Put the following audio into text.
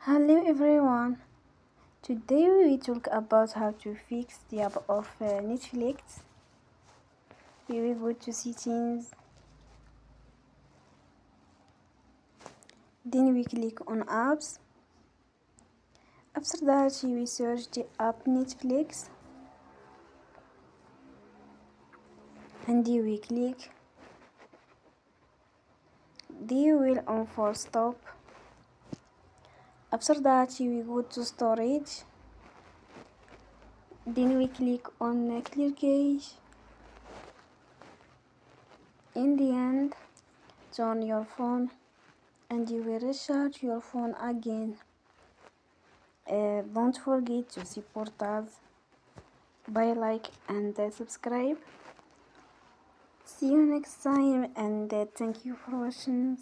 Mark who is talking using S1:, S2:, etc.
S1: Hello everyone. Today we will talk about how to fix the app of Netflix. We will go to settings. Then we click on apps. After that we search the app Netflix. And we click. Then we will on for stop. After that we go to storage. Then we click on clear cache. In the end, turn your phone and you will restart your phone again. Don't forget to support us by like and subscribe. See you next time and thank you for watching.